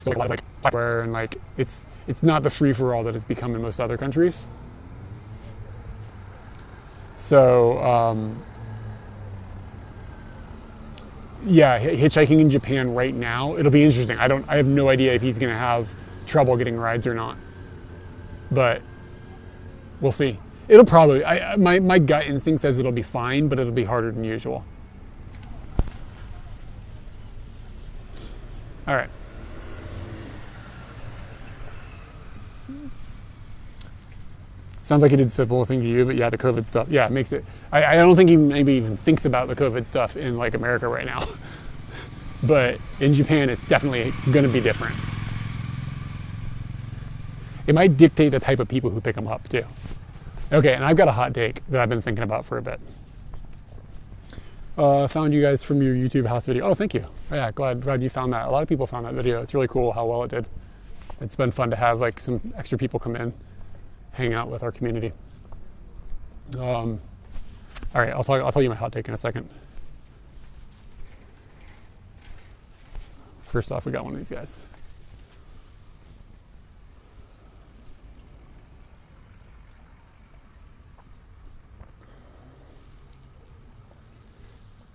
still like a lot of like software, and like it's not the free for all that it's become in most other countries. So yeah, hitchhiking in Japan right now, it'll be interesting. I have no idea if he's gonna have trouble getting rides or not, but we'll see. It'll probably, my gut instinct says it'll be fine, but it'll be harder than usual. All right. Sounds like he did a similar thing to you, but yeah, the COVID stuff. Yeah, it makes it. I don't think he maybe even thinks about the COVID stuff in like America right now. But in Japan, it's definitely going to be different. It might dictate the type of people who pick them up too. Okay, and I've got a hot take that I've been thinking about for a bit. Found you guys from your YouTube house video. Oh, thank you. Yeah, glad you found that. A lot of people found that video. It's really cool how well it did. It's been fun to have like some extra people come in, hang out with our community. All right, I'll tell you my hot take in a second. First off, we got one of these guys.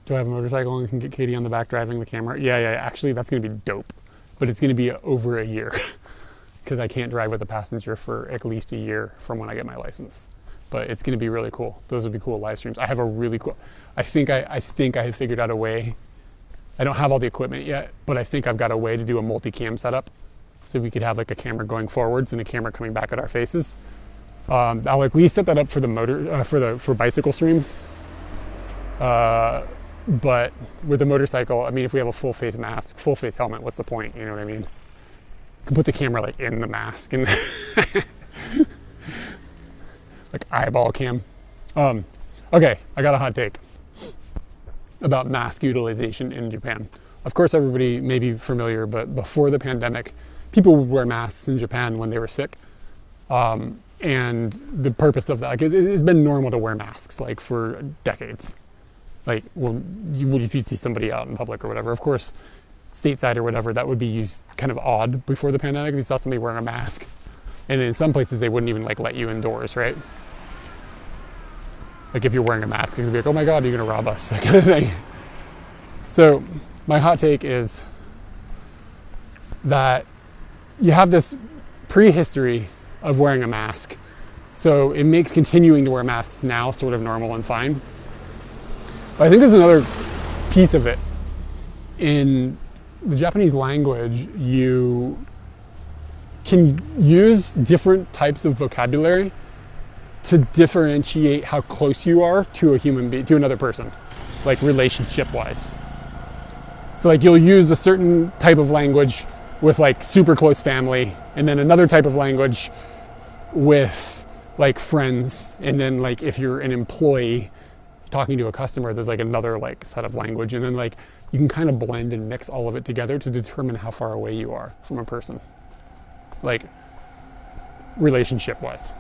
Do I have a motorcycle and can get Katie on the back driving the camera? Yeah. Actually, that's going to be dope. But it's going to be over a year because I can't drive with a passenger for at least a year from when I get my license. But it's going to be really cool. Those would be cool live streams. I have a really cool. I think I have figured out a way. I don't have all the equipment yet, but I think I've got a way to do a multi-cam setup, so we could have like a camera going forwards and a camera coming back at our faces. I'll at least set that up for the motor for bicycle streams. But with the motorcycle, I mean, if we have a full face mask, full face helmet, what's the point? You know what I mean? You can put the camera like in the mask and like eyeball cam. Okay, I got a hot take about mask utilization in Japan. Of course, everybody may be familiar, but before the pandemic, people would wear masks in Japan when they were sick. And the purpose of that, like, it's been normal to wear masks like for decades. Like, well, if you see somebody out in public or whatever, of course, stateside or whatever, that would be used kind of odd before the pandemic. If you saw somebody wearing a mask, and in some places they wouldn't even like let you indoors, right? Like if you're wearing a mask, it could be like, oh my God, you're gonna rob us, that kind of thing. So my hot take is that you have this prehistory of wearing a mask, so it makes continuing to wear masks now sort of normal and fine. But I think there's another piece of it. In the Japanese language, you can use different types of vocabulary to differentiate how close you are to a human being, to another person, like relationship-wise. So like you'll use a certain type of language with like super close family, and then another type of language with like friends, and then like if you're an employee talking to a customer, there's like another like set of language, and then like you can kind of blend and mix all of it together to determine how far away you are from a person, like relationship wise.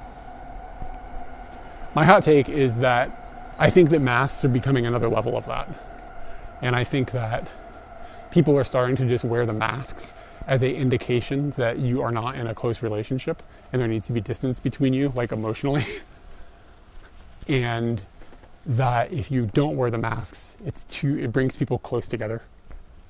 My hot take is that I think that masks are becoming another level of that, and I think that people are starting to just wear the masks as an indication that you are not in a close relationship and there needs to be distance between you, like emotionally. And that if you don't wear the masks, it brings people close together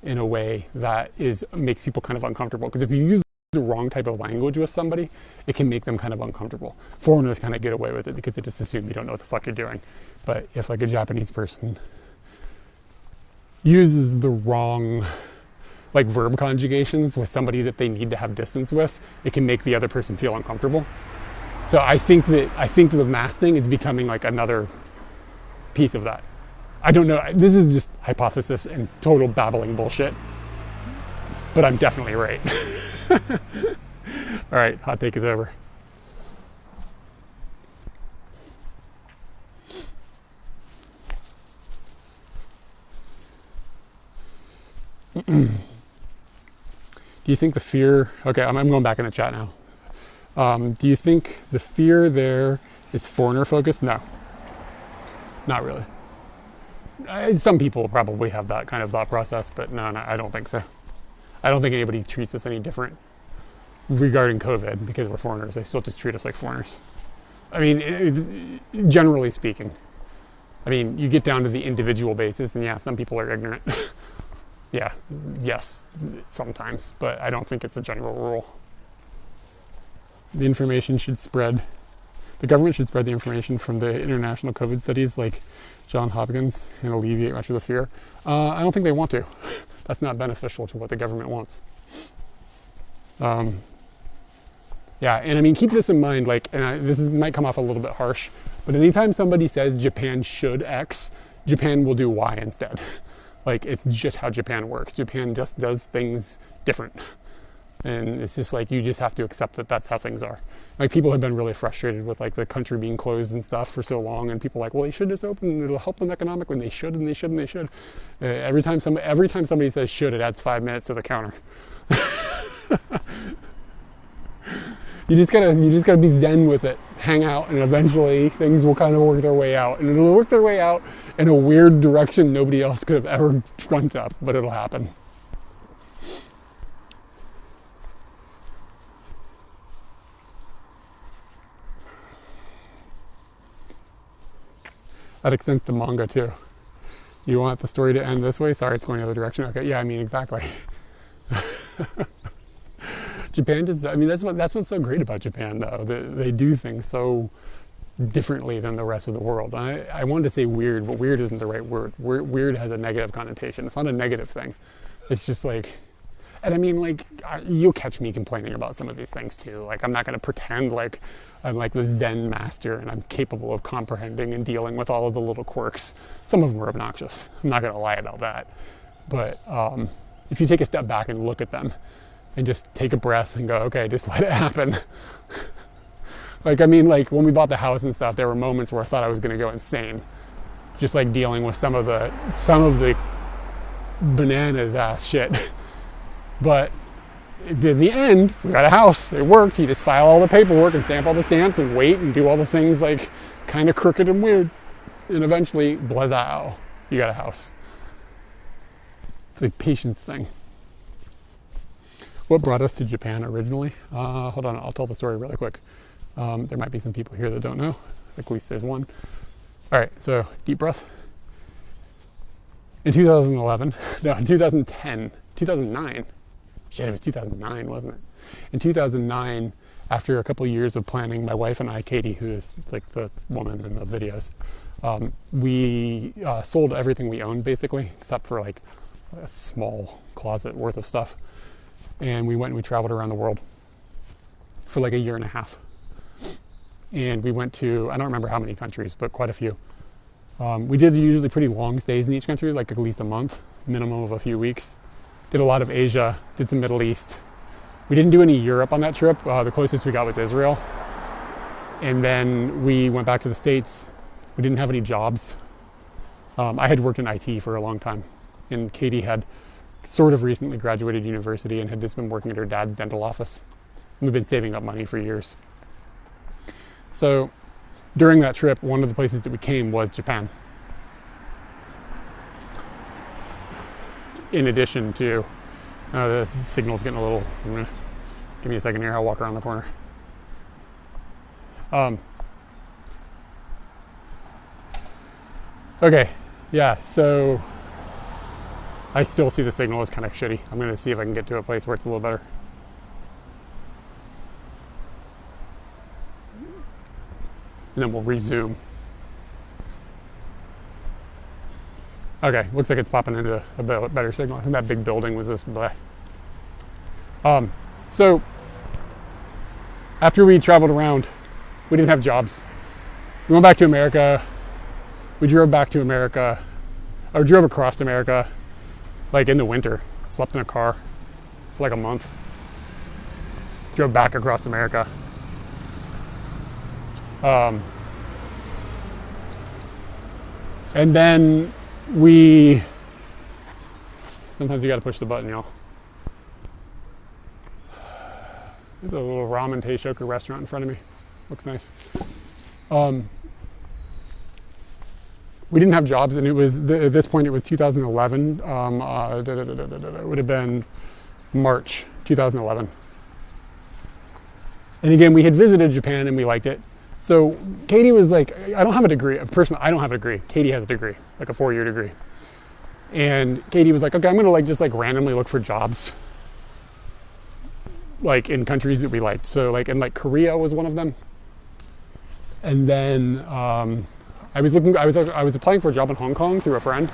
in a way that makes people kind of uncomfortable. Because if you use the wrong type of language with somebody, it can make them kind of uncomfortable. Foreigners kind of get away with it because they just assume you don't know what the fuck you're doing. But if like a Japanese person uses the wrong like verb conjugations with somebody that they need to have distance with, it can make the other person feel uncomfortable. So I think the mask thing is becoming like another piece of that. I don't know. This is just hypothesis and total babbling bullshit, but I'm definitely right. All right, hot take is over. Do you think the fear... Okay, I'm going back in the chat now. Do you think the fear there is foreigner focused? No. Not really. Some people probably have that kind of thought process, but no, I don't think so. I don't think anybody treats us any different regarding COVID because we're foreigners. They still just treat us like foreigners. I mean, generally speaking. I mean, you get down to the individual basis, and yeah, some people are ignorant. Yeah, yes, sometimes, but I don't think it's a general rule. The information should spread. The government should spread the information from the international COVID studies like Johns Hopkins and alleviate much of the fear. I don't think they want to. That's not beneficial to what the government wants. Yeah, and I mean, keep this in mind, like, and might come off a little bit harsh, but anytime somebody says Japan should X, Japan will do Y instead. Like, it's just how Japan works. Japan just does things different. And it's just like, you just have to accept that that's how things are. Like, people have been really frustrated with like the country being closed and stuff for so long, and people are like, well, they should just open and it'll help them economically, and they should, and they should, and they should. Every time somebody says should, it adds 5 minutes to the counter. You just gotta be zen with it, hang out, and eventually things will kind of work their way out. And it'll work their way out in a weird direction nobody else could have ever dreamt up, but it'll happen. That extends to manga too. You want the story to end this way? Sorry, it's going the other direction. Okay, yeah, I mean, exactly. Japan does. I mean, that's what's so great about Japan, though. They do things so differently than the rest of the world. I wanted to say weird, but weird isn't the right word. Weird has a negative connotation. It's not a negative thing. It's just like, and I mean, like, you'll catch me complaining about some of these things too. Like, I'm not going to pretend like I'm like the Zen master and I'm capable of comprehending and dealing with all of the little quirks. Some of them are obnoxious. I'm not going to lie about that. But if you take a step back and look at them, and just take a breath and go, okay, just let it happen. Like, I mean, like when we bought the house and stuff, there were moments where I thought I was going to go insane, just like dealing with some of the bananas ass shit. But in the end, we got a house. It worked. You just file all the paperwork and stamp all the stamps and wait and do all the things like kind of crooked and weird, and eventually, blah, you got a house. It's a patience thing. What brought us to Japan originally? Hold on, I'll tell the story really quick. There might be some people here that don't know. At least there's one. All right, so deep breath. In 2009. Shit, it was 2009, wasn't it? In 2009, after a couple of years of planning, my wife and I, Katie, who is like the woman in the videos, we sold everything we owned, basically, except for like a small closet worth of stuff. And we went and we traveled around the world for like a year and a half. And we went to, I don't remember how many countries, but quite a few. We did usually pretty long stays in each country, like at least a month, minimum of a few weeks. Did a lot of Asia, did some Middle East. We didn't do any Europe on that trip. The closest we got was Israel. And then we went back to the States. We didn't have any jobs. I had worked in IT for a long time, and Katie had sort of recently graduated university and had just been working at her dad's dental office. We've been saving up money for years. So during that trip, one of the places that we came was Japan. In addition to, the signal's getting a little, give me a second here, I'll walk around the corner. Okay, yeah, so I still see the signal is kind of shitty. I'm going to see if I can get to a place where it's a little better. And then we'll resume. Okay, looks like it's popping into a better signal. I think that big building was this bleh. So after we traveled around, we didn't have jobs. We went back to America. We drove back to America, or drove across America, like in the winter. Slept in a car for like a month. Drove back across America. And then sometimes you gotta push the button, y'all. There's a little ramen teishoku restaurant in front of me. Looks nice. We didn't have jobs, and it was at this point it was 2011. It would have been March 2011. And again, we had visited Japan and we liked it. So Katie was like, I don't have a degree. Personally, I don't have a degree. Katie has a degree, like a 4-year degree. And Katie was like, okay, I'm going to just randomly look for jobs like in countries that we liked. So like Korea was one of them. And then I was applying for a job in Hong Kong through a friend.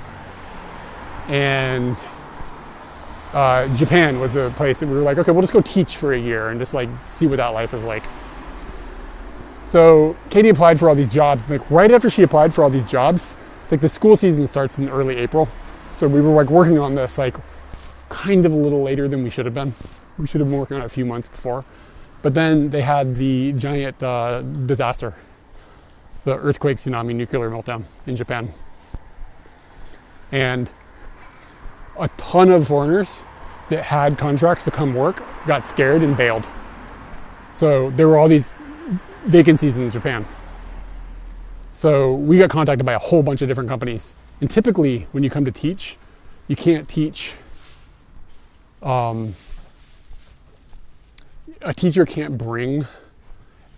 And Japan was a place that we were like, okay, we'll just go teach for a year and just see what that life is like. So Katie applied for all these jobs. Like right after she applied for all these jobs, it's like the school season starts in early April. So we were working on this kind of a little later than we should have been. We should have been working on it a few months before. But then they had the giant disaster, the earthquake, tsunami, nuclear meltdown in Japan. And a ton of foreigners that had contracts to come work got scared and bailed. So there were all these vacancies in Japan. So we got contacted by a whole bunch of different companies. And typically when you come to teach, you can't teach. A teacher can't bring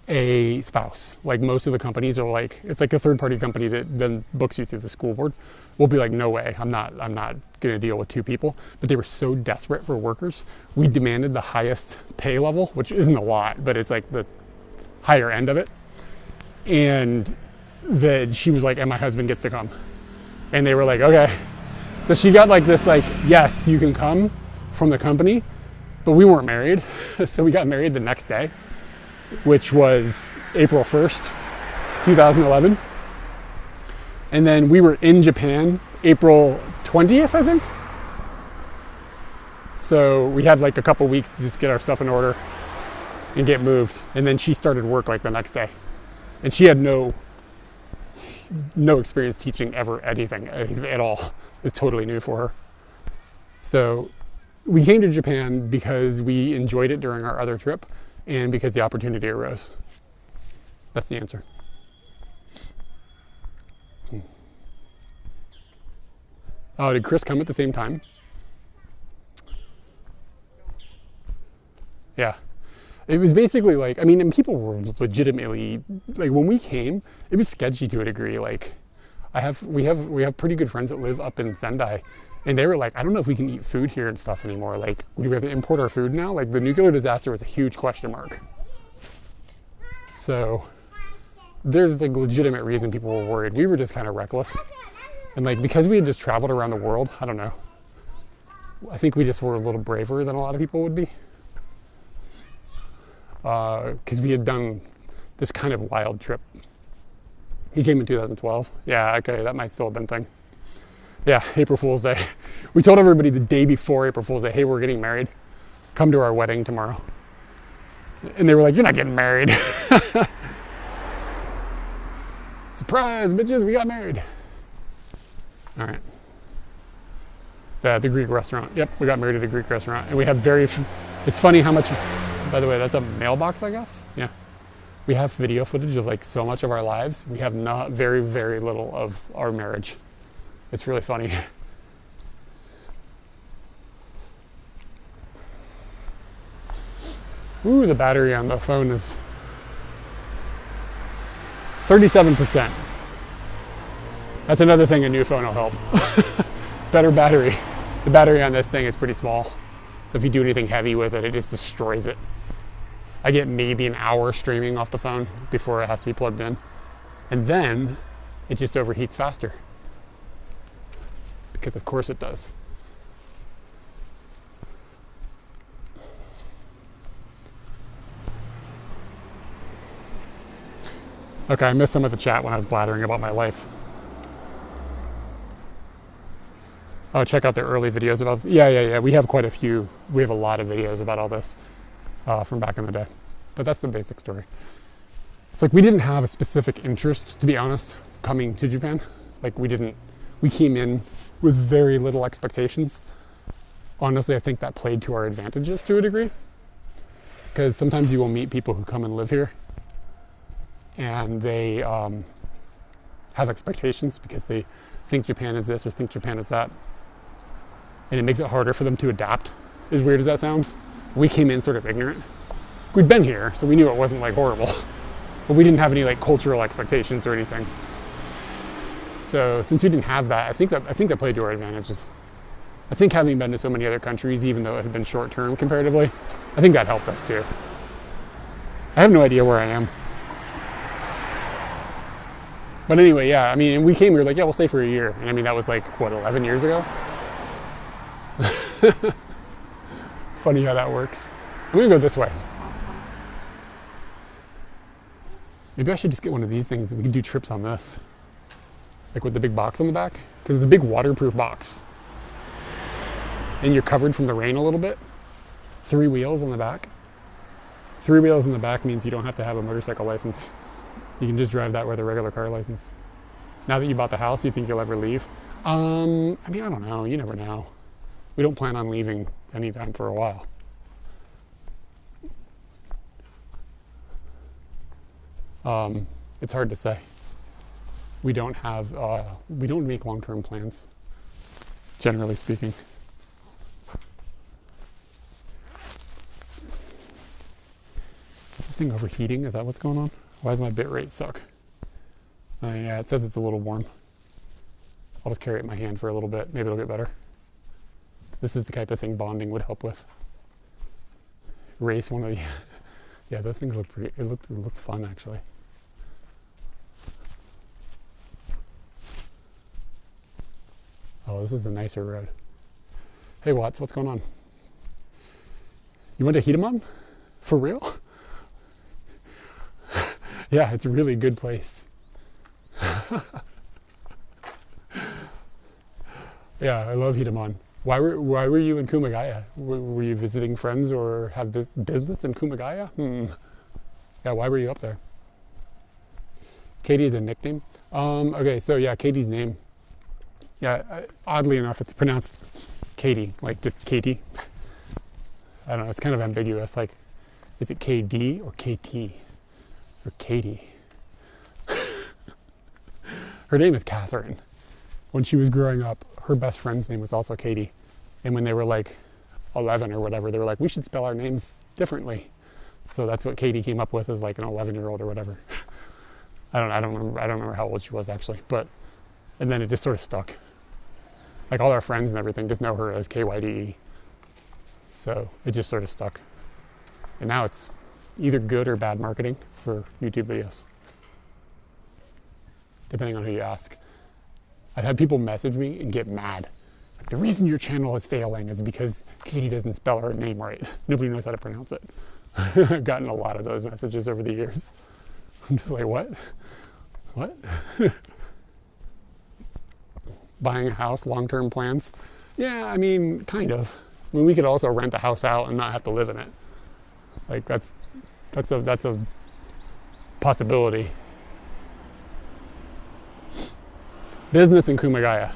a spouse. Like most of the companies are it's like a third-party company that then books you through the school board. We'll be like, no way, I'm not going to deal with 2 people. But they were so desperate for workers, we demanded the highest pay level, which isn't a lot, but it's like the higher end of it. And that she was like, and my husband gets to come. And they were like, okay. So she got this yes, you can come from the company, but we weren't married. So we got married the next day, which was April 1st, 2011. And then we were in Japan April 20th, I think. So we had a couple weeks to just get our stuff in order and get moved. And then she started work the next day. And she had no experience teaching ever anything at all. It was totally new for her. So we came to Japan because we enjoyed it during our other trip and because the opportunity arose. That's the answer. Oh, did Chris come at the same time? Yeah. It was basically and people were legitimately, when we came, it was sketchy to a degree. We have pretty good friends that live up in Sendai, and they were like, I don't know if we can eat food here and stuff anymore. Do we have to import our food now? The nuclear disaster was a huge question mark. So there's legitimate reason people were worried. We were just kind of reckless. And because we had just traveled around the world, I don't know. I think we just were a little braver than a lot of people would be. Because we had done this kind of wild trip. He came in 2012. Yeah, okay, that might still have been a thing. Yeah, April Fool's Day. We told everybody the day before April Fool's Day, hey, we're getting married. Come to our wedding tomorrow. And they were like, you're not getting married. Surprise, bitches, we got married. All right. The Greek restaurant. Yep, we got married at a Greek restaurant. And we have it's funny how much, by the way, that's a mailbox, I guess? Yeah. We have video footage of so much of our lives. We have not very, very little of our marriage. It's really funny. Ooh, the battery on the phone is 37%. That's another thing a new phone will help. Better battery. The battery on this thing is pretty small. So if you do anything heavy with it, it just destroys it. I get maybe an hour streaming off the phone before it has to be plugged in. And then it just overheats faster. Because of course it does. Okay, I missed some of the chat when I was blathering about my life. Oh, check out the early videos about this. Yeah. We have quite a few. We have a lot of videos about all this from back in the day. But that's the basic story. It's we didn't have a specific interest, to be honest, coming to Japan. We came in with very little expectations. Honestly, I think that played to our advantages to a degree. Because sometimes you will meet people who come and live here and they have expectations because they think Japan is this or think Japan is that. And it makes it harder for them to adapt As weird as that sounds, we came in sort of ignorant. We'd been here, so we knew it wasn't like horrible, but we didn't have any like cultural expectations or anything. So since we didn't have that, I think that played to our advantages. I think having been to so many other countries, even though it had been short term comparatively, I think that helped us too. I have no idea where I am. But anyway, yeah, I mean, we came, we were like, yeah, we'll stay for a year. And I mean, that was like, what, 11 years ago? Funny how that works. I'm gonna go this way. Maybe I should just get one of these things. We can do trips on this. Like with the big box on the back. Because it's a big waterproof box. And you're covered from the rain a little bit. 3 wheels on the back. 3 wheels in the back means you don't have to have a motorcycle license. You can just drive that with a regular car license. Now that you bought the house, you think you'll ever leave? I mean, I don't know. You never know. We don't plan on leaving anytime for a while. It's hard to say. We don't make long-term plans, generally speaking. Is this thing overheating? Is that what's going on? Why does my bit rate suck? Yeah, it says it's a little warm. I'll just carry it in my hand for a little bit. Maybe it'll get better. This is the type of thing bonding would help with. Race one of the... Yeah, those things look pretty... It looked fun, actually. Oh, this is a nicer road. Hey, Watts, what's going on? You went to Hedemon? For real? Yeah, it's a really good place. Yeah, I love Hedemon. Why were you in Kumagaya? Were you visiting friends or have business in Kumagaya? Yeah, why were you up there? Katie is a nickname? Okay, so yeah, Katie's name. Yeah, oddly enough, it's pronounced Katie, like just Katie. I don't know, it's kind of ambiguous. Like, is it KD or KT? Or Katie? Her name is Catherine. When she was growing up, her best friend's name was also Katie. And when they were like 11 or whatever, they were like, we should spell our names differently. So that's what Katie came up with as like an 11-year-old or whatever. I don't remember how old she was actually, and then it just sort of stuck. Like all our friends and everything just know her as KYDE. So it just sort of stuck. And now it's either good or bad marketing for YouTube videos, depending on who you ask. I've had people message me and get mad. Like, the reason your channel is failing is because Katie doesn't spell her name right. Nobody knows how to pronounce it. I've gotten a lot of those messages over the years. I'm just like, what? What? Buying a house, long-term plans? Yeah, I mean, kind of. I mean, we could also rent a house out and not have to live in it. Like, that's a possibility. Business in Kumagaya.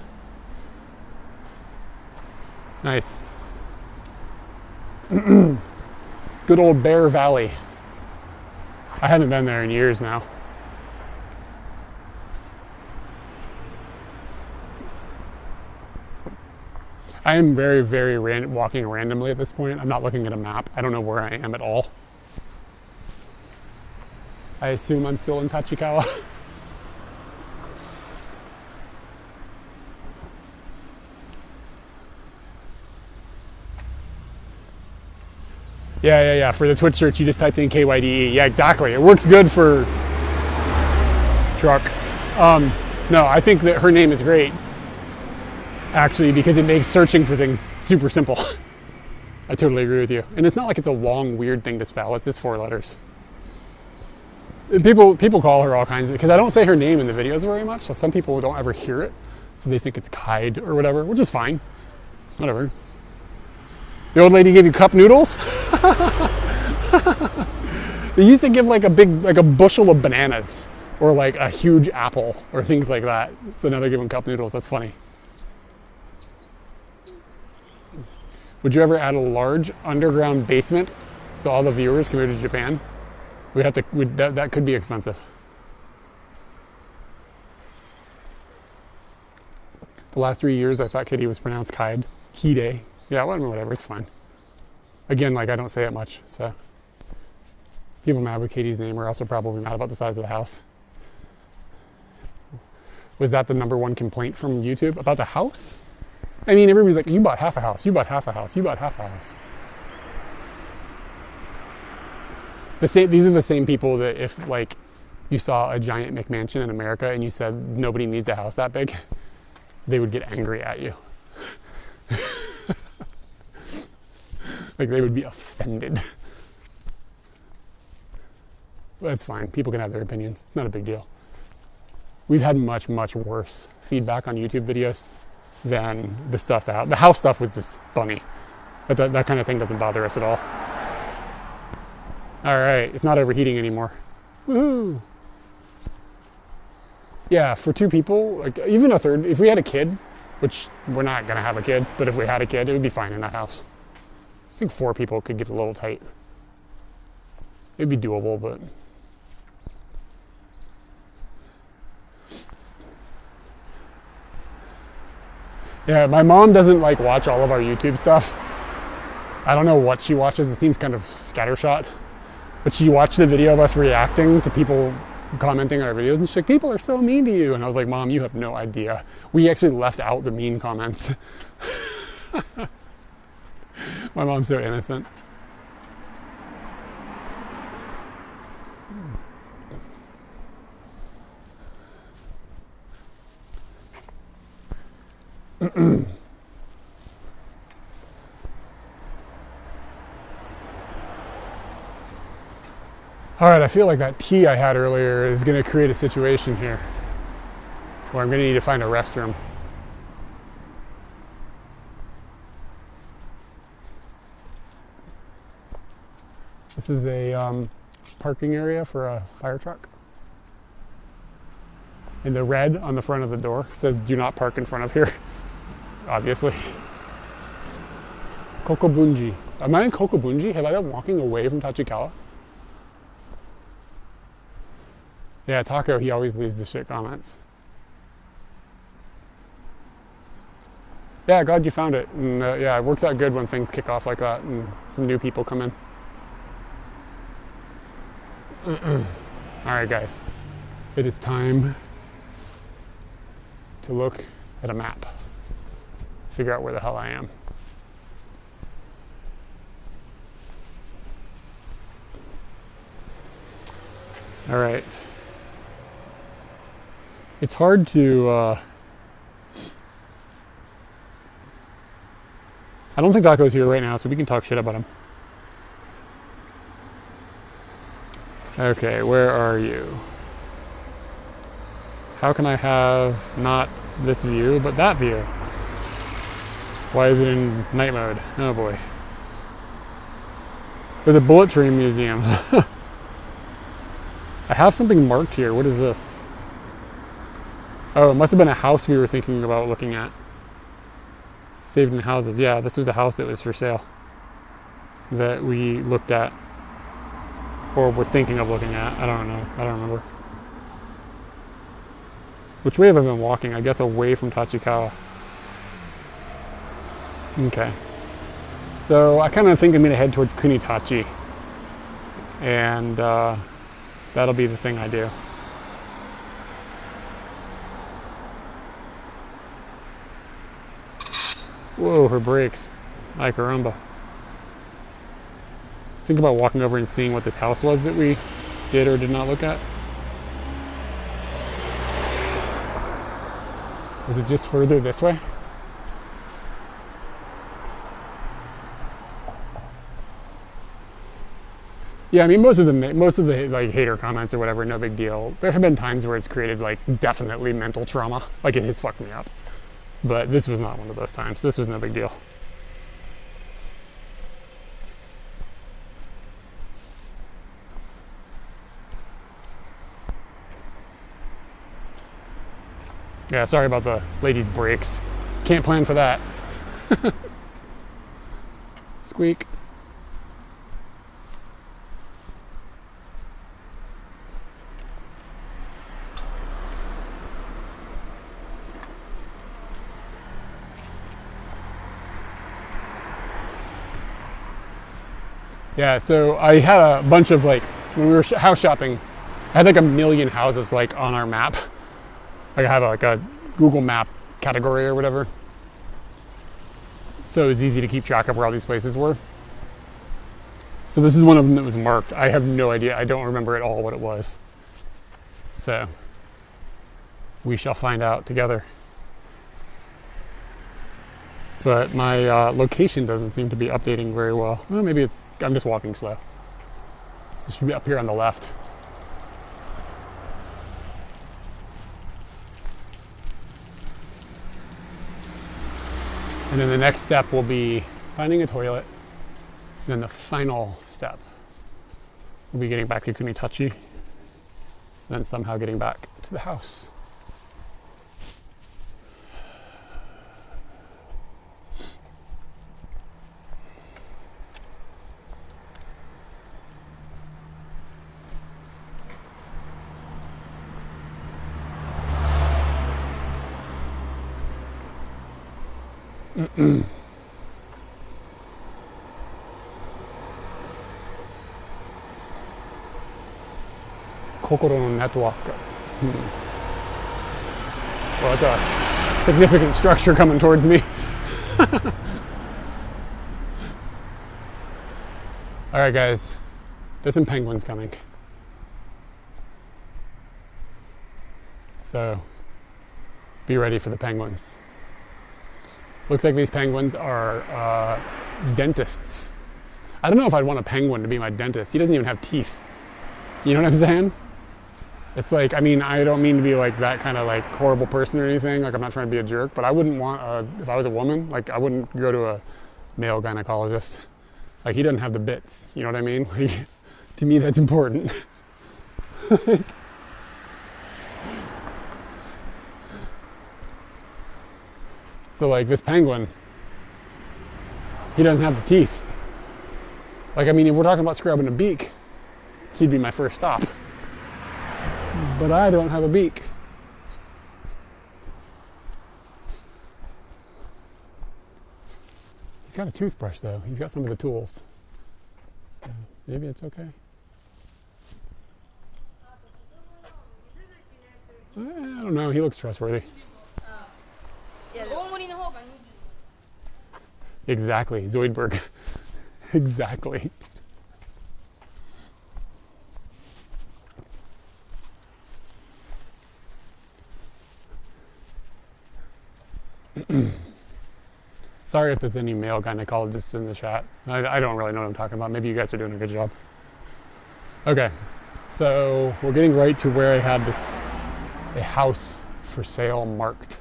Nice. Good old Bear Valley. I haven't been there in years now. I am very, very walking randomly at this point. I'm not looking at a map. I don't know where I am at all. I assume I'm still in Tachikawa. Yeah. For the Twitch search, you just type in KYDE. Yeah, exactly. It works good for truck. No, I think that her name is great, actually, because it makes searching for things super simple. I totally agree with you. And it's not like it's a long, weird thing to spell. It's just 4 letters. People call her all kinds of, because I don't say her name in the videos very much, so some people don't ever hear it, so they think it's Kaid or whatever, which is fine. Whatever. The old lady gave you cup noodles? They used to give like a bushel of bananas or like a huge apple or things like that. So now they're giving cup noodles. That's funny. Would you ever add a large underground basement so all the viewers can move to Japan? That could be expensive. The last 3 years I thought Kitty was pronounced Kide. Kide. Yeah, whatever, it's fine. Again, like I don't say it much, so people mad with Katie's name are also probably mad about the size of the house. Was that the number one complaint from YouTube about the house? I mean, everybody's like, you bought half a house, you bought half a house, you bought half a house. These are the same people that if like you saw a giant McMansion in America and you said nobody needs a house that big, they would get angry at you. Like they would be offended. That's fine. People can have their opinions. It's not a big deal. We've had much, much worse feedback on YouTube videos than the stuff that the house stuff was just funny. But that kind of thing doesn't bother us at all. All right, it's not overheating anymore. Woohoo! Yeah, for two people, like even a third, if we had a kid, which we're not gonna have a kid, but if we had a kid, it would be fine in that house. I think 4 people could get a little tight. It'd be doable, but yeah, my mom doesn't like watch all of our YouTube stuff. I don't know what she watches. It seems kind of scattershot. But she watched the video of us reacting to people commenting on our videos, and she's like, people are so mean to you. And I was like, Mom, you have no idea. We actually left out the mean comments. My mom's so innocent. All right, I feel like that tea I had earlier is going to create a situation here where I'm going to need to find a restroom. This is a parking area for a fire truck. And the red on the front of the door says, do not park in front of here, obviously. Kokobunji. Am I in Kokobunji? Have I been walking away from Tachikawa? Yeah, Taco, he always leaves the shit comments. Yeah, glad you found it. And yeah, it works out good when things kick off like that and some new people come in. All right, guys. It is time to look at a map. Figure out where the hell I am. All right. It's hard to, I don't think Taco's here right now, so we can talk shit about him. Okay, where are you? How can I have not this view, but that view? Why is it in night mode? Oh boy. There's a bullet train museum. I have something marked here. What is this? Oh, it must have been a house we were thinking about looking at. Saved in houses. Yeah, this was a house that was for sale that we looked at or were thinking of looking at. I don't know. I don't remember. Which way have I been walking? I guess away from Tachikawa. Okay. So I kind of think I'm going to head towards Kunitachi. And that'll be the thing I do. Whoa, her brakes. Ay caramba. Think about walking over and seeing what this house was that we did or did not look at. Was it just further this way? Yeah, I mean most of the like hater comments or whatever, no big deal. There have been times where it's created like definitely mental trauma, like it has fucked me up. But this was not one of those times. This was no big deal. Yeah, sorry about the lady's brakes. Can't plan for that. Squeak. Yeah, so I had a bunch of like, when we were house shopping, I had like a million houses like on our map. Like I have like a Google map category or whatever. So it was easy to keep track of where all these places were. So this is one of them that was marked. I have no idea. I don't remember at all what it was. So we shall find out together. But my location doesn't seem to be updating very well. Well, maybe I'm just walking slow. So it should be up here on the left. And then the next step will be finding a toilet. And then the final step will be getting back to Kunitachi. And then somehow getting back to the house. Kokoro no network. Well, it's a significant structure coming towards me. All right, guys. There's some penguins coming. So be ready for the penguins. Looks like these penguins are dentists. I don't know if I'd want a penguin to be my dentist. He doesn't even have teeth. You know what I'm saying? It's like, I mean, I don't mean to be like that kind of like horrible person or anything. Like I'm not trying to be a jerk, but I wouldn't want if I was a woman, like I wouldn't go to a male gynecologist. Like he doesn't have the bits. You know what I mean? Like, to me, that's important. So like this penguin, he doesn't have the teeth. Like, I mean, if we're talking about scrubbing a beak, he'd be my first stop. But I don't have a beak. He's got a toothbrush though. He's got some of the tools. So maybe it's okay. I don't know. He looks trustworthy. Exactly. Zoidberg. Exactly. Sorry if there's any male gynecologists in the chat. I don't really know what I'm talking about. Maybe you guys are doing a good job. Okay, so we're getting right to where I had a house for sale marked.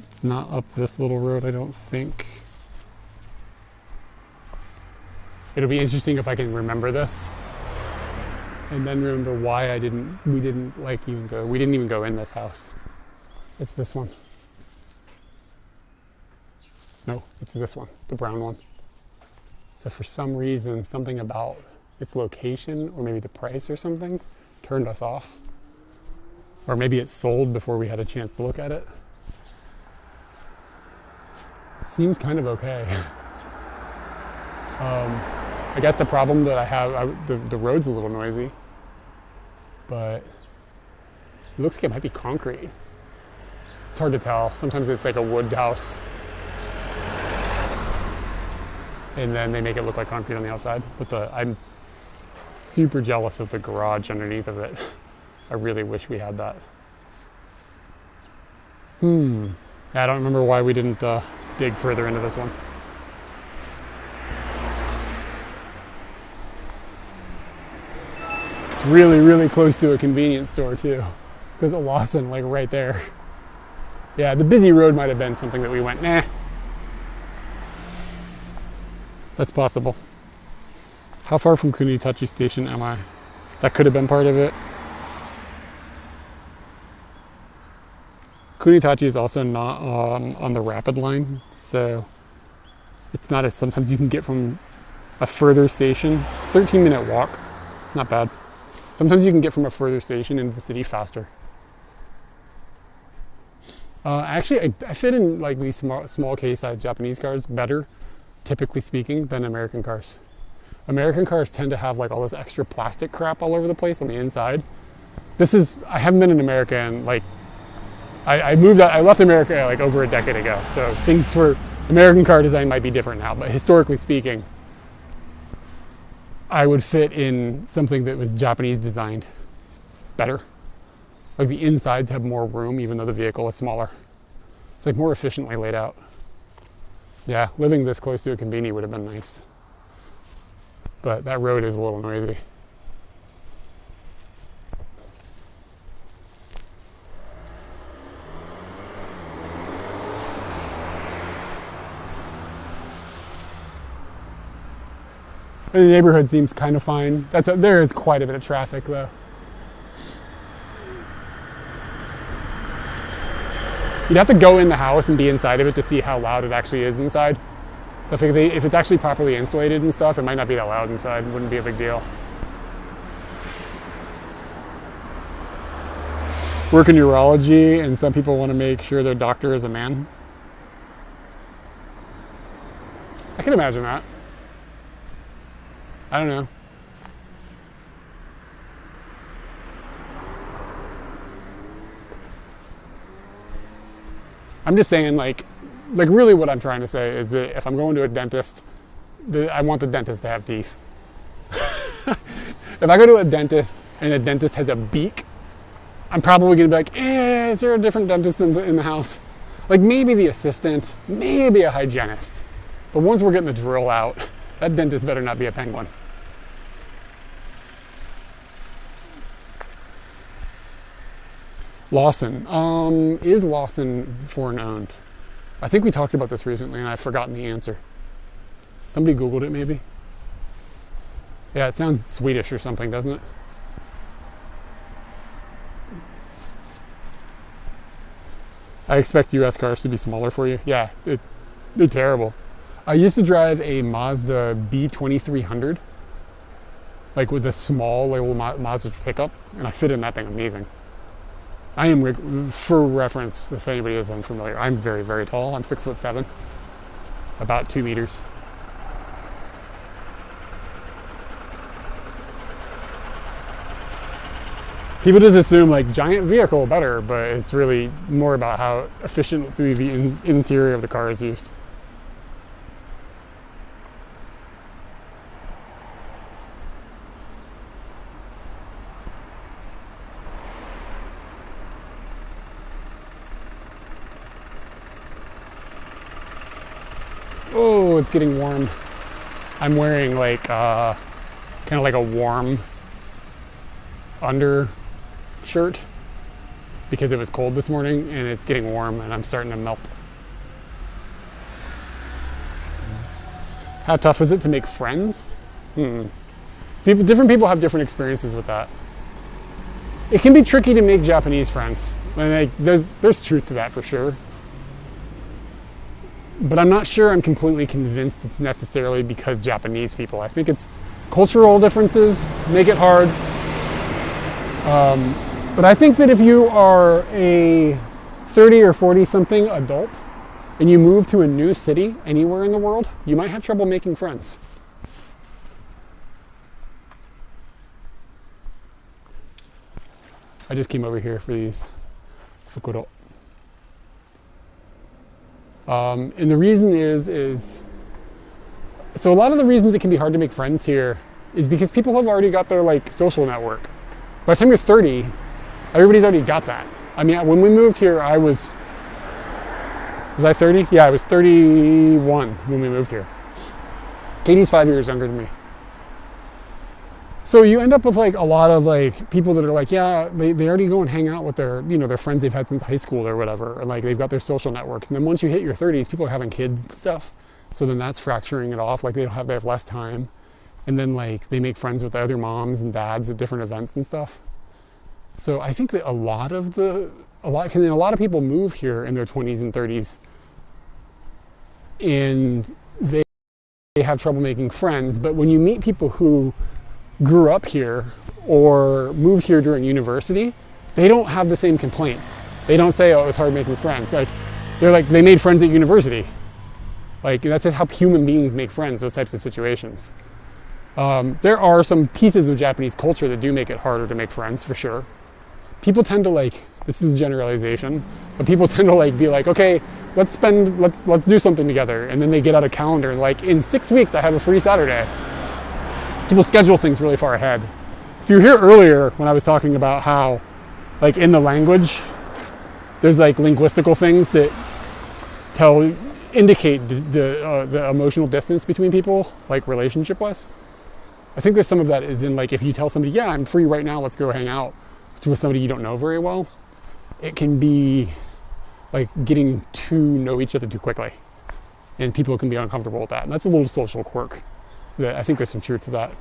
It's not up this little road, I don't think. It'll be interesting if I can remember this. And then remember why we didn't even go in this house. It's this one. No, it's this one, the brown one. So for some reason, something about its location or maybe the price or something turned us off. Or maybe it sold before we had a chance to look at it. Seems kind of okay. I guess the problem that I have, the road's a little noisy, but it looks like it might be concrete. It's hard to tell. Sometimes it's like a wood house, and then they make it look like concrete on the outside. But I'm super jealous of the garage underneath of it. I really wish we had that. I don't remember why we didn't dig further into this one. It's really, really close to a convenience store too. There's a Lawson like right there. Yeah, the busy road might have been something that we went, nah. That's possible. How far from Kunitachi Station am I? That could have been part of it. Kunitachi is also not on the rapid line, so it's not as sometimes you can get from a further station. 13-minute walk. It's not bad. Sometimes you can get from a further station into the city faster. Actually, I fit in like these small case-sized Japanese cars better, typically speaking, than American cars. American cars tend to have like all this extra plastic crap all over the place on the inside. I haven't been in America and like, I left America like over a decade ago. So things for American car design might be different now, but historically speaking, I would fit in something that was Japanese designed better. Like the insides have more room even though the vehicle is smaller. It's like more efficiently laid out. Yeah, living this close to a conveni would have been nice. But that road is a little noisy. The neighborhood seems kind of fine. There is quite a bit of traffic though. You'd have to go in the house and be inside of it to see how loud it actually is inside. So if it's actually properly insulated and stuff, it might not be that loud inside. It wouldn't be a big deal. Work in urology, and some people want to make sure their doctor is a man. I can imagine that. I don't know. I'm just saying, like really what I'm trying to say is that if I'm going to a dentist, I want the dentist to have teeth. If I go to a dentist and the dentist has a beak, I'm probably going to be like, is there a different dentist in the house? Like maybe the assistant, maybe a hygienist. But once we're getting the drill out, that dentist better not be a penguin. Lawson. Is Lawson foreign owned? I think we talked about this recently and I've forgotten the answer. Somebody Googled it maybe? Yeah, it sounds Swedish or something, doesn't it? I expect US cars to be smaller for you. Yeah, they're terrible. I used to drive a Mazda B2300, like with a small little Mazda pickup, and I fit in that thing amazing. I am, for reference, if anybody is unfamiliar, I'm very, very tall. I'm 6'7", about 2 meters. People just assume like giant vehicle better, but it's really more about how efficiently the interior of the car is used. Oh, it's getting warm. I'm wearing like kind of like a warm under shirt because it was cold this morning and it's getting warm and I'm starting to melt. How tough is it to make friends? Different people have different experiences with that. It can be tricky to make Japanese friends. And there's truth to that for sure. But I'm not sure I'm completely convinced it's necessarily because Japanese people. I think it's cultural differences make it hard. But I think that if you are a 30 or 40 something adult and you move to a new city anywhere in the world, you might have trouble making friends. I just came over here for these fukuro. And the reason is so a lot of the reasons it can be hard to make friends here is because people have already got their like social network. By the time you're 30, everybody's already got that. I mean, when we moved here, was I 30? Yeah, I was 31 when we moved here. Katie's 5 years younger than me. So you end up with like a lot of like people that are like, yeah, they already go and hang out with their, their friends they've had since high school or whatever, or like they've got their social networks. And then once you hit your 30s, people are having kids and stuff. So then that's fracturing it off. Like they have less time. And then like they make friends with other moms and dads at different events and stuff. So I think that a lot of people move here in their 20s and 30s and they have trouble making friends. But when you meet people who grew up here or moved here during university, they don't have the same complaints. They don't say, oh, it was hard making friends. Like, they made friends at university. Like, that's just how human beings make friends, those types of situations. There are some pieces of Japanese culture that do make it harder to make friends, for sure. People tend to like, this is a generalization, but people tend to like be like, okay, let's do something together. And then they get out a calendar and like, in 6 weeks, I have a free Saturday. People schedule things really far ahead. If you were here earlier when I was talking about how, like, in the language, there's like linguistical things that indicate the emotional distance between people, like relationship-wise. I think there's some of that is in, like, if you tell somebody, yeah, I'm free right now, let's go hang out, with somebody you don't know very well, it can be like getting to know each other too quickly. And people can be uncomfortable with that. And that's a little social quirk. That I think there's some truth to that.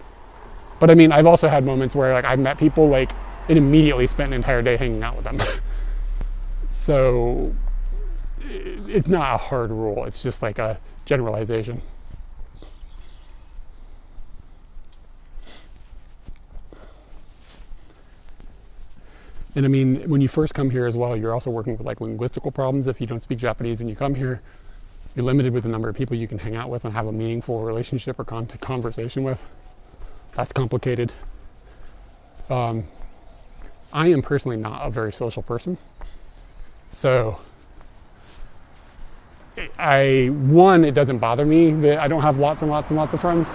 But I mean, I've also had moments where like I've met people like and immediately spent an entire day hanging out with them. So it's not a hard rule. It's just like a generalization. And I mean, when you first come here as well, you're also working with like linguistical problems. If you don't speak Japanese when you come here, you're limited with the number of people you can hang out with and have a meaningful relationship or conversation with. That's complicated. I am personally not a very social person. So, it doesn't bother me that I don't have lots and lots and lots of friends.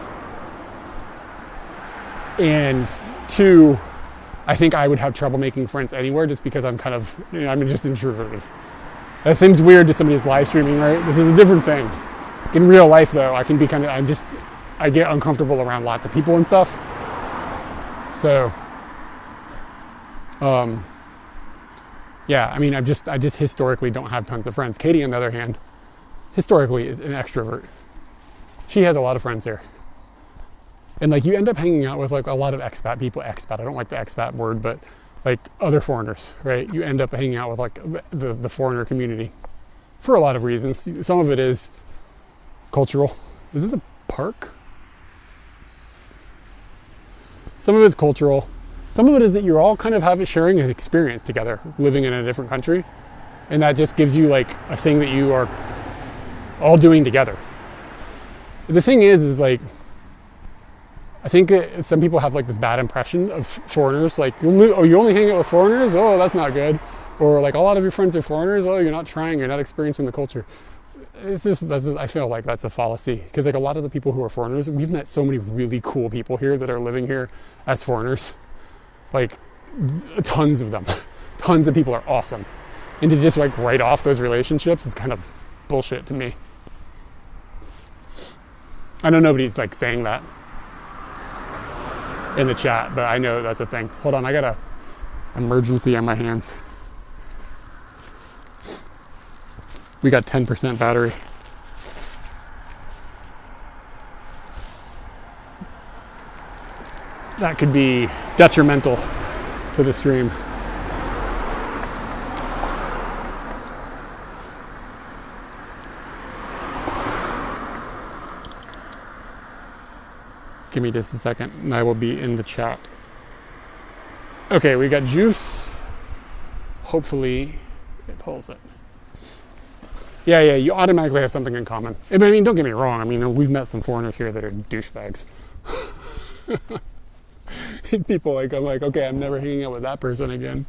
And two, I think I would have trouble making friends anywhere just because I'm I'm just introverted. That seems weird to somebody that's live streaming, right? This is a different thing. In real life though, I can be I get uncomfortable around lots of people and stuff. So, yeah, I mean, I just historically don't have tons of friends. Katie, on the other hand, historically is an extrovert. She has a lot of friends here. And like you end up hanging out with like a lot of expat people. I don't like the expat word, but like other foreigners, right? You end up hanging out with like the foreigner community for a lot of reasons. Some of it is cultural. Is this a park? Some of it's cultural. Some of it is that you're all kind of sharing an experience together, living in a different country. And that just gives you like a thing that you are all doing together. The thing is like, I think some people have like this bad impression of foreigners, like, oh, you only hang out with foreigners? Oh, that's not good. Or like a lot of your friends are foreigners? Oh, you're not trying, you're not experiencing the culture. I feel like that's a fallacy. Because like a lot of the people who are foreigners, we've met so many really cool people here that are living here as foreigners. Like tons of them. Tons of people are awesome. And to just like write off those relationships is kind of bullshit to me. I know nobody's like saying that in the chat, but I know that's a thing. Hold on, I got a emergency on my hands. We got 10% battery. That could be detrimental to the stream. Give me just a second and I will be in the chat. Okay, we got juice. Hopefully it pulls it. Yeah, you automatically have something in common. I mean, don't get me wrong. I mean, we've met some foreigners here that are douchebags. People like, I'm like, okay, I'm never hanging out with that person again.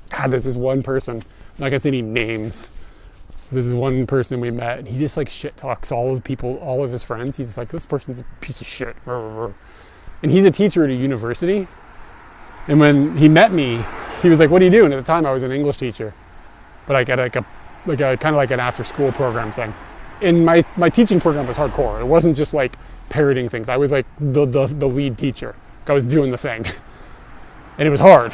God, there's this one person, I'm not gonna say any names. This is one person we met, and he just like shit talks all of his friends. He's like, this person's a piece of shit. And he's a teacher at a university. And when he met me, he was like, what are you doing? At the time, I was an English teacher, but I got like a kind of like an after-school program thing. And my teaching program was hardcore. It wasn't just like parroting things. I was like the lead teacher. I was doing the thing, and it was hard.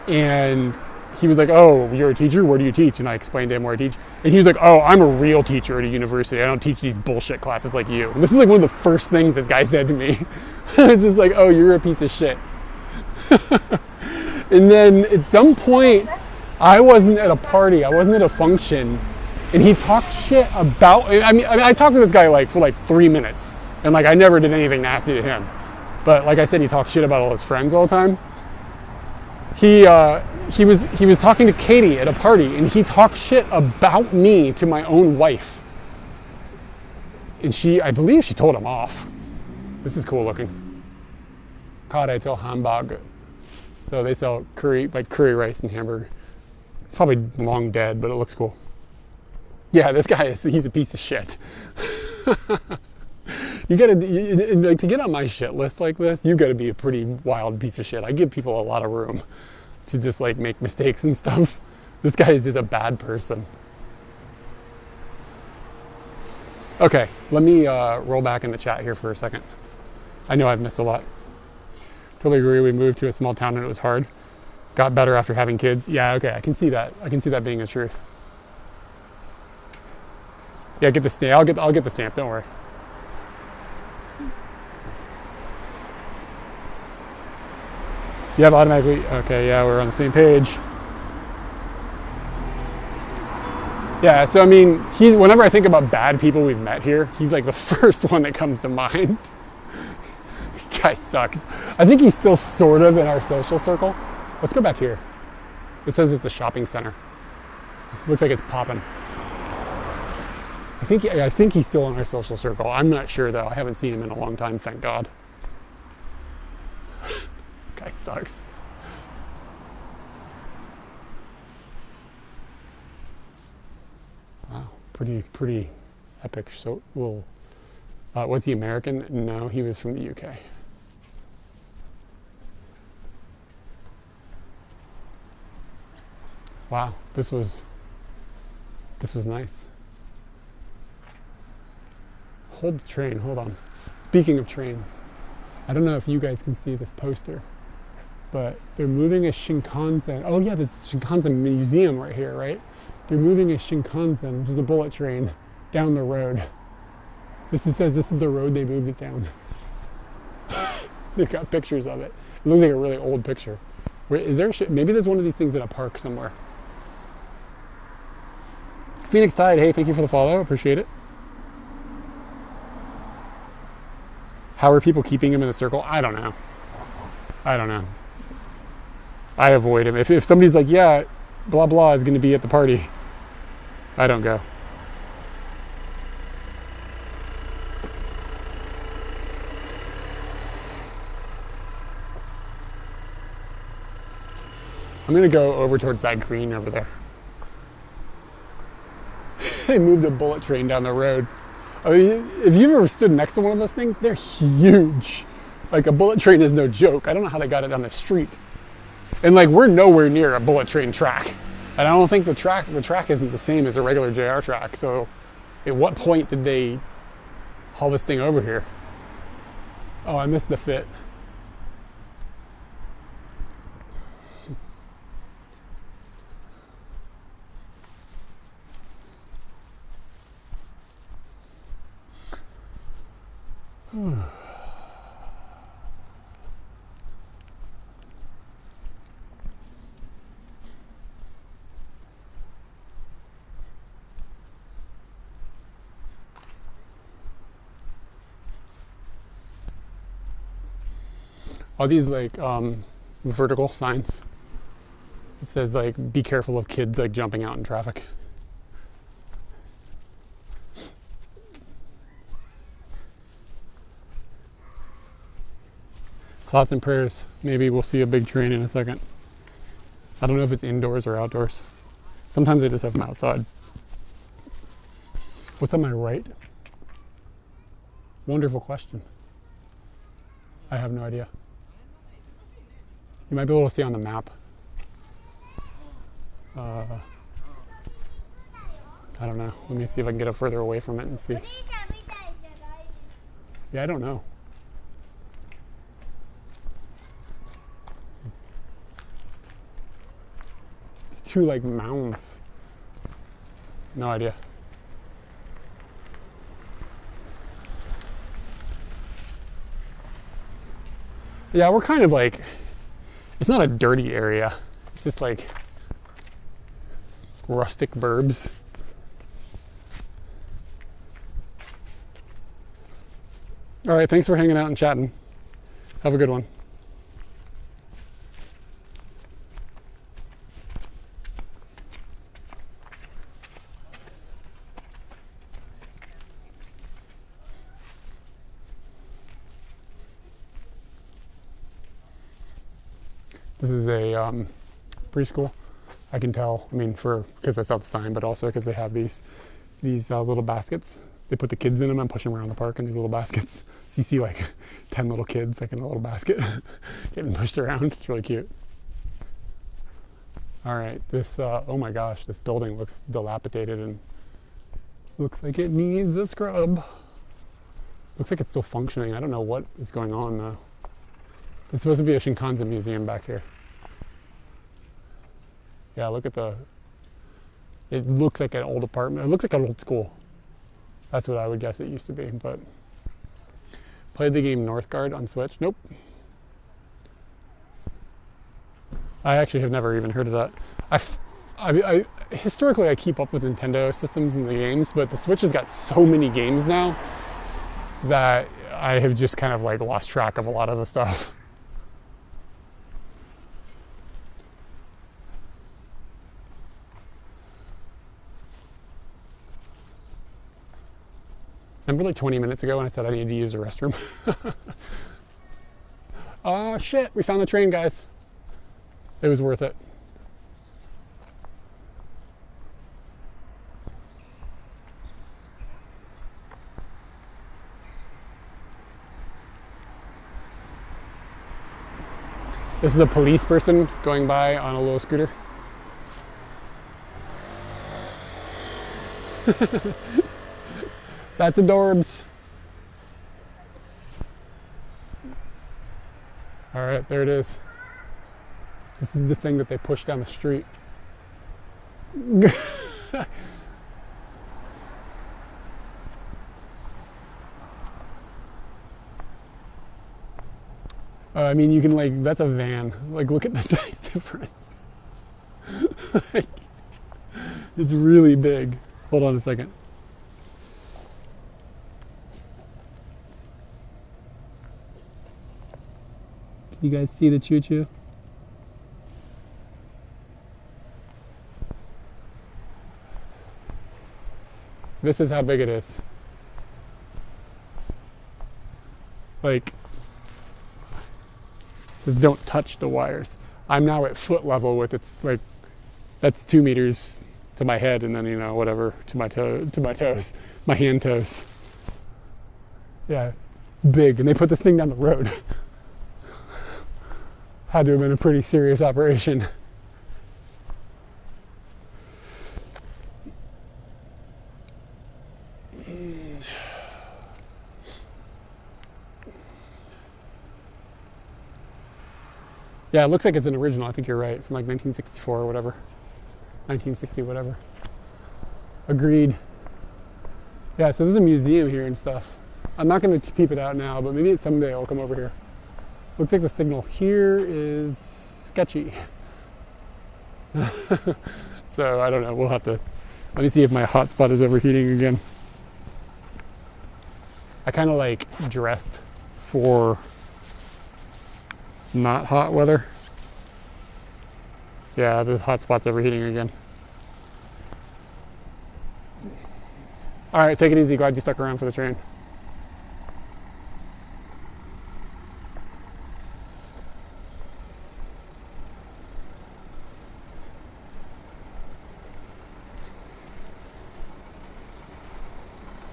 And he was like, oh, you're a teacher? Where do you teach? And I explained to him where I teach. And he was like, oh, I'm a real teacher at a university. I don't teach these bullshit classes like you. And this is like one of the first things this guy said to me. It's just like, oh, you're a piece of shit. And then at some point, I wasn't at a party. I wasn't at a function. And he talked shit about, I talked to this guy like for like 3 minutes. And like, I never did anything nasty to him. But like I said, he talked shit about all his friends all the time. he was talking to Katie at a party, and he talked shit about me to my own wife. And I believe she told him off. This is cool looking. Kareto Hamburg. So they sell curry rice and hamburger. It's probably long dead, but it looks cool. Yeah, this guy he's a piece of shit. You gotta, like, to get on my shit list like this, you gotta be a pretty wild piece of shit. I give people a lot of room to just like make mistakes and stuff. This guy is just a bad person. Okay, let me roll back in the chat here for a second. I know I've missed a lot. Totally agree, we moved to a small town and it was hard. Got better after having kids. Yeah, okay, I can see that. I can see that being the truth. Yeah, get the stamp. I'll get the stamp, don't worry. You have automatically, okay, yeah, we're on the same page. Yeah, so I mean, whenever I think about bad people we've met here, he's like the first one that comes to mind. Guy sucks. I think he's still sort of in our social circle. Let's go back here. It says it's a shopping center. Looks like it's popping. I think he's still in our social circle. I'm not sure though. I haven't seen him in a long time, thank God. Guy sucks. Wow, pretty epic. So, well, was he American? No, he was from the UK. Wow, this was nice. Hold the train, hold on. Speaking of trains, I don't know if you guys can see this poster, but they're moving a Shinkansen. Oh yeah, there's a Shinkansen museum right here, right? They're moving a Shinkansen, which is a bullet train, down the road. Says this is the road they moved it down. They've got pictures of it. It looks like a really old picture. Is there maybe there's one of these things in a park somewhere. Phoenix Tide, hey, thank you for the follow, appreciate it. How are people keeping him in the circle? I don't know. I avoid him. If somebody's like, yeah, blah blah is going to be at the party, I don't go. I'm going to go over towards that green over there. They moved a bullet train down the road. I mean, if you've ever stood next to one of those things, they're huge. Like, a bullet train is no joke. I don't know how they got it down the street. And like, we're nowhere near a bullet train track. And I don't think the track isn't the same as a regular JR track. So at what point did they haul this thing over here? Oh, I missed the fit. All these like vertical signs. It says like, be careful of kids like jumping out in traffic. Thoughts and prayers. Maybe we'll see a big train in a second. I don't know if it's indoors or outdoors. Sometimes they just have them outside. What's on my right? Wonderful question. I have no idea. You might be able to see on the map. I don't know. Let me see if I can get it further away from it and see. Yeah, I don't know. It's two like mounds. No idea. Yeah, we're kind of like, it's not a dirty area. It's just like rustic burbs. All right, thanks for hanging out and chatting. Have a good one. This is a preschool. I can tell. I mean, because I saw the sign, but also because they have these little baskets. They put the kids in them and push them around the park in these little baskets. So you see like 10 little kids like in a little basket getting pushed around. It's really cute. All right, this, oh my gosh, this building looks dilapidated and looks like it needs a scrub. Looks like it's still functioning. I don't know what is going on though. There's supposed to be a Shinkansen museum back here. Yeah, look at it looks like an old apartment. It looks like an old school. That's what I would guess it used to be, but played the game Northgard on Switch. Nope. I actually have never even heard of that. I historically I keep up with Nintendo systems and the games, but the Switch has got so many games now that I have just kind of like lost track of a lot of the stuff. Remember like 20 minutes ago when I said I needed to use the restroom? Oh shit, we found the train, guys. It was worth it. This is a police person going by on a little scooter. That's adorbs. All right, there it is. This is the thing that they push down the street. I mean, you can like, that's a van. Like, look at the size difference. Like, it's really big. Hold on a second. You guys see the choo-choo? This is how big it is. Like, it says don't touch the wires. I'm now at foot level with it's like, that's 2 meters to my head, and then, you know, whatever to my toes, my hand toes. Yeah, it's big, and they put this thing down the road. Had to have been a pretty serious operation. Yeah, it looks like it's an original. I think you're right, from like 1964 or whatever. 1960, whatever. Agreed. Yeah, so there's a museum here and stuff. I'm not going to peep it out now, but maybe someday I'll come over here. Looks like the signal here is sketchy. So I don't know, we'll have to, let me see if my hotspot is overheating again. I kind of like dressed for not hot weather. Yeah, the hotspot's overheating again. All right, take it easy. Glad you stuck around for the train.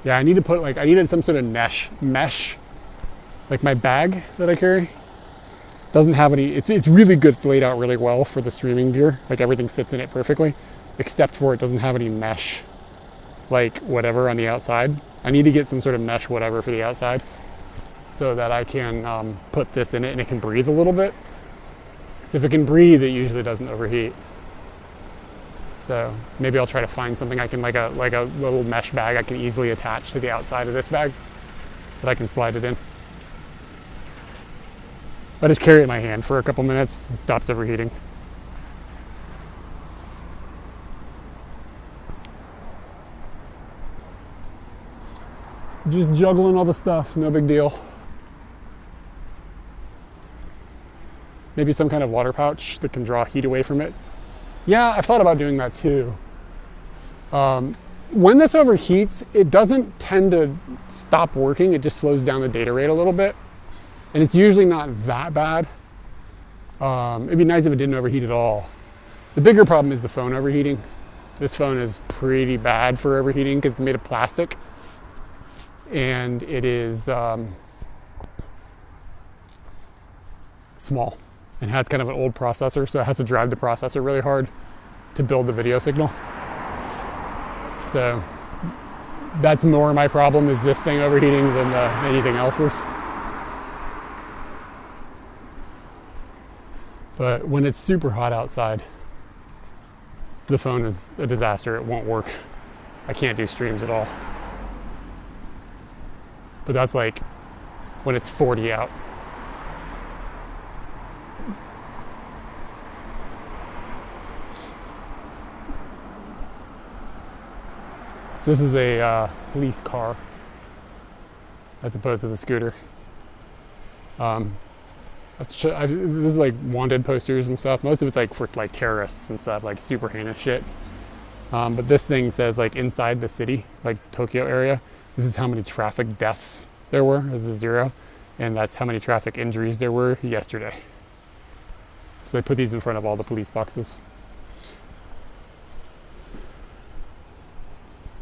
Yeah, I need to put like, I needed some sort of mesh, like my bag that I carry. Doesn't have any, it's really good, it's laid out really well for the streaming gear. Like everything fits in it perfectly, except for it doesn't have any mesh, like whatever on the outside. I need to get some sort of mesh whatever for the outside so that I can put this in it and it can breathe a little bit. Because if it can breathe, it usually doesn't overheat. So maybe I'll try to find something I can, like a little mesh bag I can easily attach to the outside of this bag that I can slide it in. I just carry it in my hand for a couple minutes. It stops overheating. Just juggling all the stuff, no big deal. Maybe some kind of water pouch that can draw heat away from it. Yeah, I've thought about doing that too. When this overheats, it doesn't tend to stop working. It just slows down the data rate a little bit. And it's usually not that bad. It'd be nice if it didn't overheat at all. The bigger problem is the phone overheating. This phone is pretty bad for overheating because it's made of plastic, and it is small and has kind of an old processor, so it has to drive the processor really hard to build the video signal. So that's more my problem, is this thing overheating, than anything else's. But when it's super hot outside, the phone is a disaster. It won't work. I can't do streams at all. But that's like when it's 40 out. So this is a police car as opposed to the scooter. This is like wanted posters and stuff. Most of it's like for like terrorists and stuff, like super heinous shit. But this thing says like inside the city, like Tokyo area, this is how many traffic deaths there were. This is 0. And that's how many traffic injuries there were yesterday. So they put these in front of all the police boxes.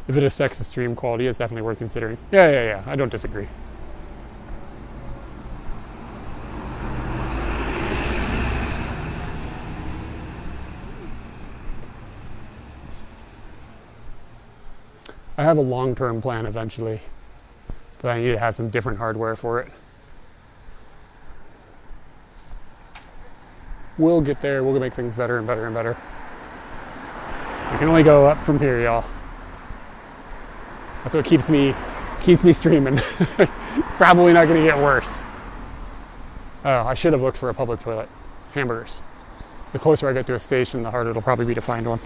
If it affects the stream quality, it's definitely worth considering. Yeah, I don't disagree. I have a long-term plan eventually, but I need to have some different hardware for it. We'll get there. We'll make things better and better and better. We can only go up from here, y'all. That's what keeps me streaming. It's probably not going to get worse. Oh, I should have looked for a public toilet. Hamburgers. The closer I get to a station, the harder it'll probably be to find one.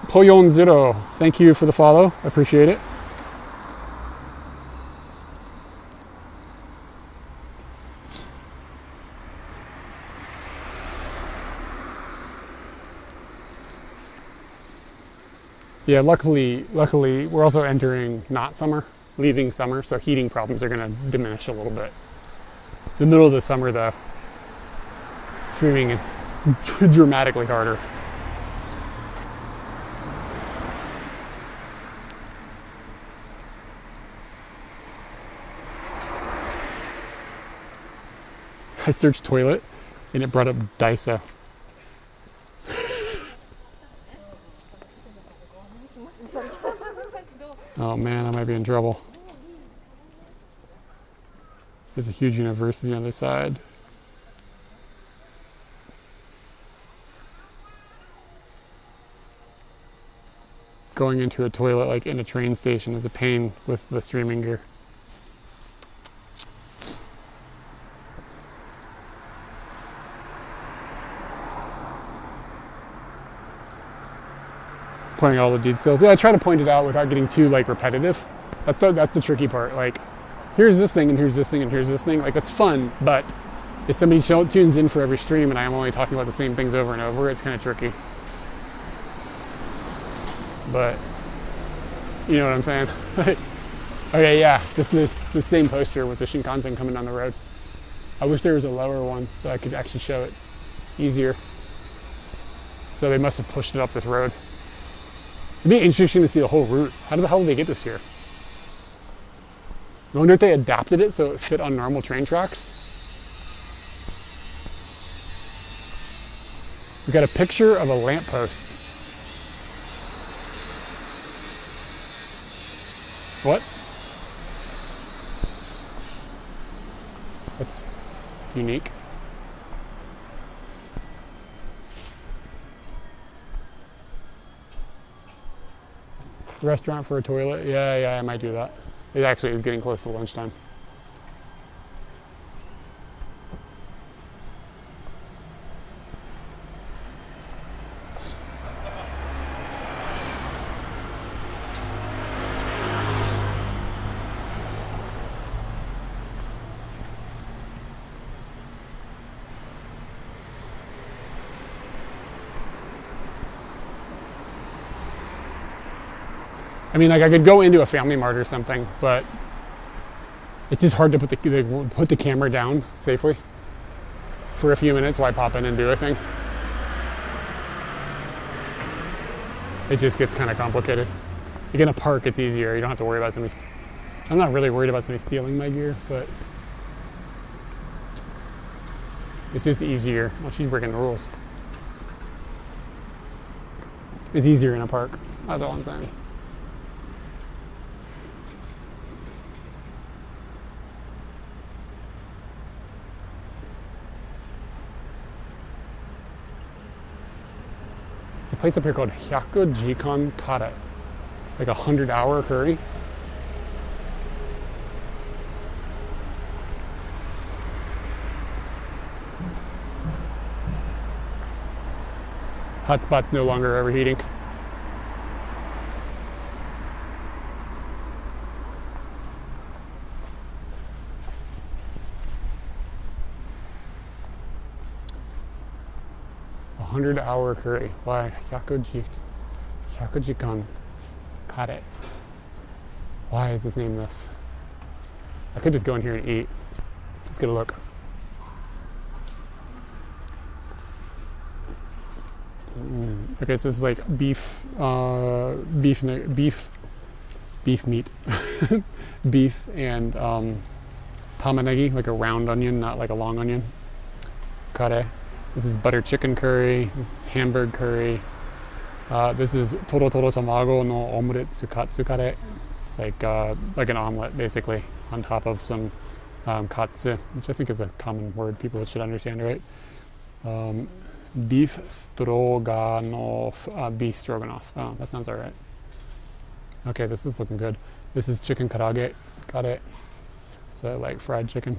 Poyon Zero, thank you for the follow. I appreciate it. Yeah, luckily, we're also entering not summer, leaving summer, so heating problems are going to diminish a little bit. The middle of the summer, though, streaming is dramatically harder. I searched toilet, and it brought up Daiso. Oh man, I might be in trouble. There's a huge university on the other side. Going into a toilet like in a train station is a pain with the streaming gear. Pointing out all the details. Yeah, I try to point it out without getting too like repetitive. That's the tricky part. Like, here's this thing, and here's this thing, and here's this thing. Like, that's fun, but if somebody tunes in for every stream and I am only talking about the same things over and over, it's kind of tricky. But you know what I'm saying? Okay, yeah, this is the same poster with the Shinkansen coming down the road. I wish there was a lower one so I could actually show it easier. So they must have pushed it up this road. It'd be interesting to see the whole route. How the hell did they get this here? I wonder if they adapted it so it fit on normal train tracks. We got a picture of a lamppost. What? That's unique. Restaurant for a toilet? Yeah, I might do that. It actually is getting close to lunchtime. I mean, like I could go into a Family Mart or something, but it's just hard to put the camera down safely for a few minutes while I pop in and do a thing. It just gets kind of complicated. Like in a park, it's easier. You don't have to worry about somebody. I'm not really worried about somebody stealing my gear, but it's just easier. Well, she's breaking the rules. It's easier in a park. That's all I'm saying. There's a place up here called Hyakujikan Kare, like 100-hour curry. Hotspot's no longer overheating. A 100-hour curry. Why? Hyakujikan Kare. Why is this name this? I could just go in here and eat. Let's get a look. Okay, so this is like beef meat, beef and tamanegi, like a round onion, not like a long onion. Kare. This is butter chicken curry. This is hamburg curry. This is toro tamago no omelette tsukatsu kare. It's like an omelet basically on top of some katsu, which I think is a common word people should understand, right? Beef stroganoff, beef stroganoff. Oh, that sounds all right. Okay, this is looking good. This is chicken karage, kare. So like fried chicken.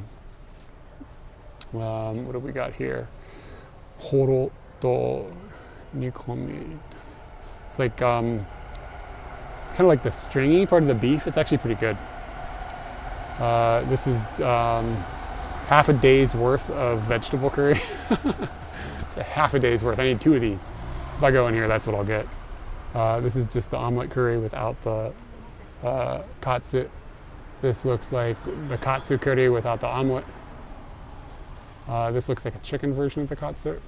What do we got here? Horo to nikomi. It's like it's kind of like the stringy part of the beef. It's actually pretty good. This is half a day's worth of vegetable curry. It's half a day's worth. I need 2 of these. If I go in here, that's what I'll get. This is just the omelet curry without the katsu. This looks like the katsu curry without the omelet. This looks like a chicken version of the katsu.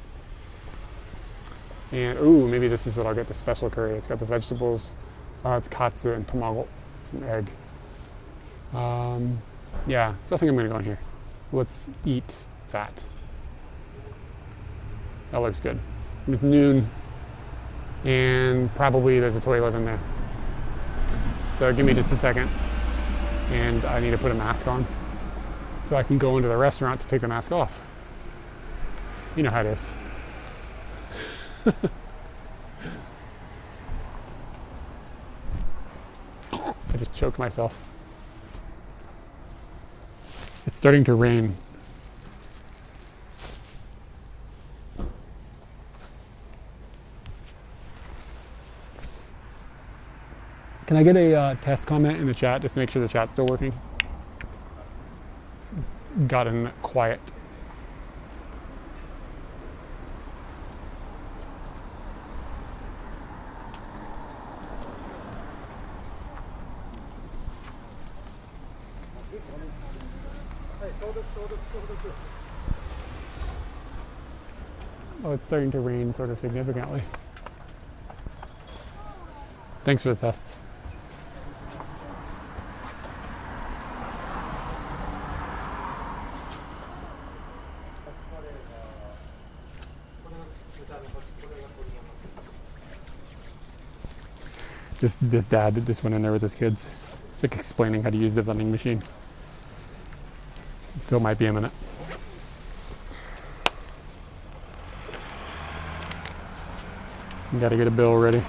And ooh, maybe this is what I'll get, the special curry. It's got the vegetables. It's katsu and tamago, some egg. Yeah, so I think I'm gonna go in here. Let's eat that. That looks good. It's noon, and probably there's a toilet in there. So give me just a second, and I need to put a mask on so I can go into the restaurant to take the mask off. You know how it is. I just choked myself. It's starting to rain. Can I get a test comment in the chat just to make sure the chat's still working? It's gotten quiet. Oh, it's starting to rain sort of significantly. Thanks for the tests. This dad that just went in there with his kids. It's like explaining how to use the vending machine. So it might be a minute. You gotta get a bill ready.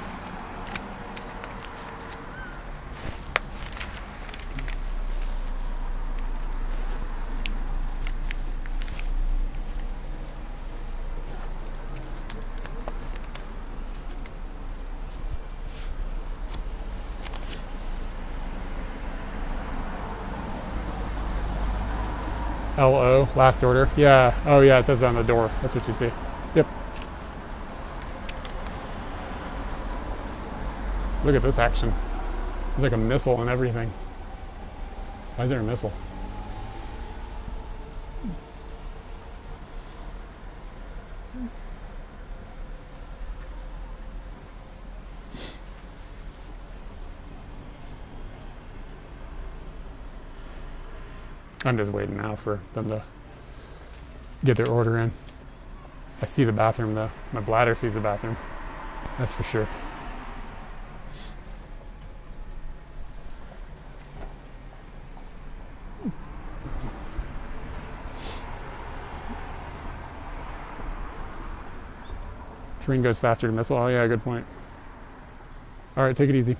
LO, last order. Yeah. Oh, yeah, it says it on the door. That's what you see. Yep. Look at this action. There's like a missile and everything. Why is there a missile? I'm just waiting now for them to get their order in. I see the bathroom though. My bladder sees the bathroom. That's for sure. Train goes faster than missile. Oh yeah, good point. All right, take it easy.